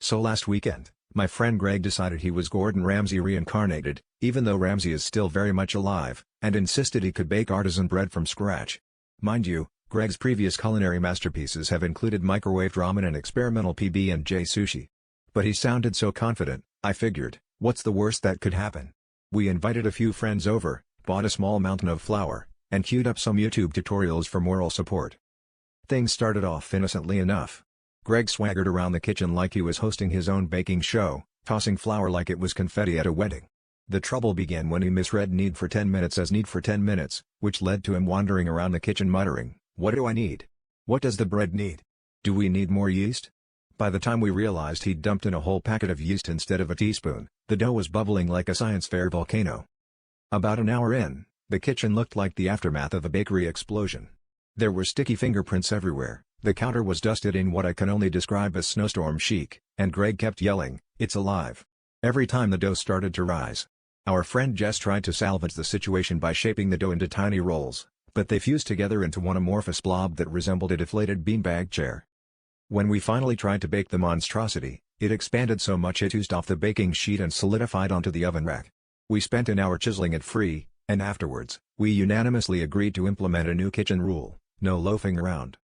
So last weekend, my friend Greg decided he was Gordon Ramsay reincarnated, even though Ramsay is still very much alive, and insisted he could bake artisan bread from scratch. Mind you, Greg's previous culinary masterpieces have included microwaved ramen and experimental PB&J sushi. But he sounded so confident, I figured, what's the worst that could happen? We invited a few friends over, bought a small mountain of flour, and queued up some YouTube tutorials for moral support. Things started off innocently enough. Greg swaggered around the kitchen like he was hosting his own baking show, tossing flour like it was confetti at a wedding. The trouble began when he misread need for 10 minutes as need for 10 minutes, which led to him wandering around the kitchen muttering, "What do I need? What does the bread need? Do we need more yeast?" By the time we realized he'd dumped in a whole packet of yeast instead of a teaspoon, the dough was bubbling like a science fair volcano. About an hour in, the kitchen looked like the aftermath of a bakery explosion. There were sticky fingerprints everywhere, the counter was dusted in what I can only describe as snowstorm chic, and Greg kept yelling, "It's alive!" every time the dough started to rise. Our friend Jess tried to salvage the situation by shaping the dough into tiny rolls, but they fused together into one amorphous blob that resembled a deflated beanbag chair. When we finally tried to bake the monstrosity, it expanded so much it oozed off the baking sheet and solidified onto the oven rack. We spent an hour chiseling it free, and afterwards, we unanimously agreed to implement a new kitchen rule: no loafing around.